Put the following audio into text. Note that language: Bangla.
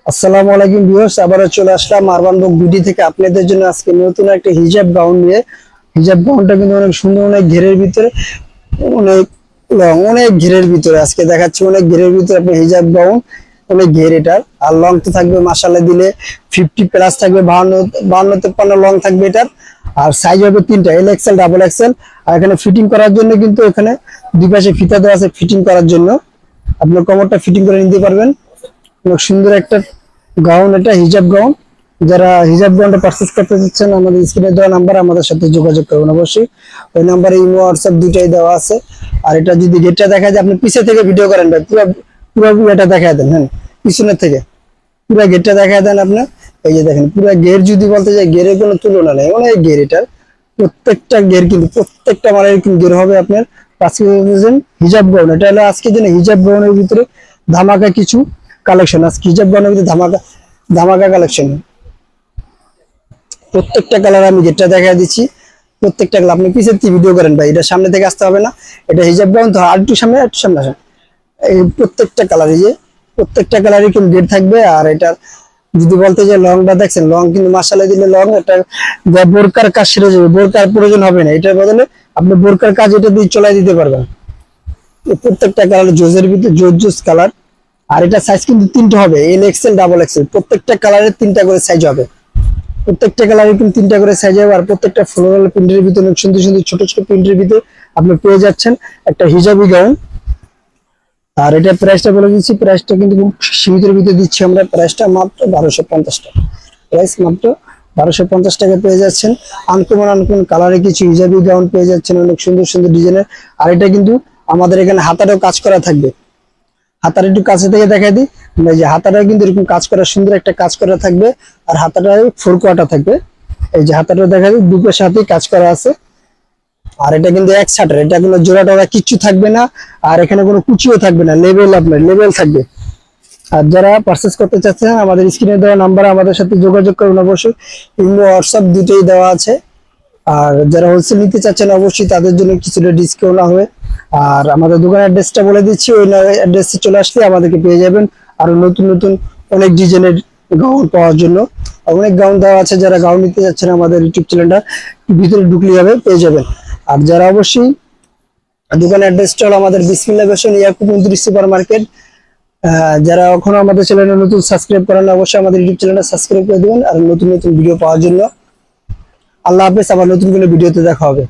আসসালামু আলাইকুম ভিউয়ার্স, আবারও চলে আসলাম আরবান বুক বিডি থেকে আপনাদের জন্য আজকে নতুন একটা হিজাব গাউন নিয়ে। হিজাব গাউনটা কিন্তু অনেক সুন্দর, অনেক ঘেরের ভিতরে, অনেক লং, অনেক ঘেরের ভিতরে আজকে দেখাচ্ছি। অনেক ঘেরের ভিতরে আপনি হিজাব গাউন, অনেক ঘের এটার। আর লং তো থাকবে মাশাআল্লাহ দিলে 50+ থাকবে, 52-53 লং থাকবে এটার। আর সাইজ হবে তিনটা, এল এক্সেল, ডাবল এক্সেল। আর এখানে ফিটিং করার জন্য কিন্তু এখানে দুই পাশে ফিতা দেওয়া আছে ফিটিং করার জন্য। আপনার কোমরটা ফিটিং করে নিতে পারবেন। অনেক সুন্দর একটা গাউন, এটা হিজাব গাউন। যারা হিজাব গাউনটা পারচেজ করতে চাচ্ছেন আমাদের স্ক্রিনে দেওয়া নাম্বার আমাদের সাথে যোগাযোগ করবেন অবশ্যই। ওই নাম্বারে ইমো, হোয়াটসঅ্যাপ দুইটাই দেওয়া আছে। আর এটা যদি গেটটা দেখা যায়, আপনি পিছে থেকে ভিডিও করেন ভাই, পুরো পুরো এটা দেখা দেন। হ্যাঁ, পিছনের থেকে পুরো গেটটা দেখা দেন আপনি। এই যে দেখেন, পুরো গের যদি বলতে যায়, গেরের কোনো তুলনা নেই, অনেক গের এটার। প্রত্যেকটা গের কিন্তু প্রত্যেকটা মালের কিন্তু গের হবে আপনার। আজকে হিজাব গাউন, এটা হলো আজকে দিনে হিজাব গাউনের ভিতরে ধামাকা কিছু কালেকশন। আজকে হিজাব গাউনের ভিতরে ধামাকা ধামাকা কালেকশন। প্রত্যেকটা কালার আমি যেটা দেখা দিচ্ছি, প্রত্যেকটা কালার আপনি পিছের থেকে ভিডিও করেন ভাই, এটা সামনে থেকে আসতে হবে না। এটা হিজাব গাউন তো আর একটু সামনে, একটু সামনে আসেন। এই প্রত্যেকটা কালার, এই যে প্রত্যেকটা কালারই কিন্তু গেট থাকবে। আর এটা যদি বলতে যে লংটা দেখছেন, লং কিন্তু মাশাআল্লাহ দিলে লং। এটা বোরকার কাজ সেরে যাবে, বোরকার প্রয়োজন হবে না। এটার বদলে আপনি বোরকার কাজ এটা দিয়ে চলাই দিতে পারবেন। প্রত্যেকটা কালার জোজের ভিতরে জোজ কালার। আর এটা সাইজ কিন্তু তিনটা হবে, এল এক্সেল, ডাবল এক্সেল। প্রত্যেকটা কালারের তিনটা করে সাইজ হবে। প্রত্যেকটা কালারের কিন্তু তিনটা করে সাইজ হবে। আর প্রত্যেকটা ফ্লোরাল প্রিন্টের ভিতরে, সুন্দর সুন্দর ছোট ছোট প্রিন্টের ভিতরে আপনি পেয়ে যাচ্ছেন একটা হিজাবি গাউন। আর এটা প্রাইসটা বলে দিচ্ছি, প্রাইসটা কিন্তু খুব সীমিতের ভিতরে দিচ্ছি আমরা। প্রাইসটা মাত্র 1250 টাকা। প্রাইস মাত্র 1250 টাকা পেয়ে যাচ্ছেন। আনকমন আনকমন কালারে কিছু হিজাবি গাউন পেয়ে যাচ্ছেন, অনেক সুন্দর সুন্দর ডিজাইনের। আর এটা কিন্তু আমাদের এখানে হাতাটাও কাজ করা থাকবে। হাতার একটু কাছে থেকে দেখাই দিই, এই যে হাতাটা কিন্তু এরকম কাজ করা, সুন্দর একটা কাজ করা থাকবে। আর হাতাটা ফোর কোয়ার্টার থাকবে। এই যে হাতাটা দেখা যায় দুটোর সাথেই কাজ করা আছে। আর এটা কিন্তু এক শাটার, এটা কোনো জোড়া টোড়া কিচ্ছু থাকবে না। আর এখানে কোনো কুচিও থাকবে না, লেবেল আপনার লেবেল থাকবে। আর যারা পারচেজ করতে চাচ্ছেন আমাদের স্ক্রিনে দেওয়া নাম্বার আমাদের সাথে যোগাযোগ করুন অবশ্যই। ইমো, হোয়াটসঅ্যাপ দুটোই দেওয়া আছে। আর যারা হোলসেল নিতে চাচ্ছেন অবশ্যই তাদের জন্য কিছুটা ডিসকাউন্ট হবে। আর আমাদের দোকানের অ্যাড্রেসটা বলে দিচ্ছি, ওই অ্যাড্রেসে চলে আসলে আমাদেরকে পেয়ে যাবেন। আর নতুন নতুন অনেক ডিজাইনের গাউন পাওয়ার জন্য অনেক গাউন দেওয়া আছে। যারা গাউন নিতে যাচ্ছেন আমাদের ইউটিউব চ্যানেলটা ভিতরে ঢুকলে হবে, পেয়ে যাবেন। আর যারা অবশ্যই দোকানের অ্যাড্রেসটা হলো আমাদের বিসমিল্লাহ ফ্যাশন, ইয়াকুব 29 সুপার মার্কেট। যারা এখনো আমাদের চ্যানেলে নতুন সাবস্ক্রাইব করেন অবশ্যই আমাদের ইউটিউব চ্যানেলটা সাবস্ক্রাইব করে দিবেন। আর নতুন নতুন ভিডিও পাওয়ার জন্য। আল্লাহ হাফেজ, আবার নতুন কোনো ভিডিওতে দেখা হবে।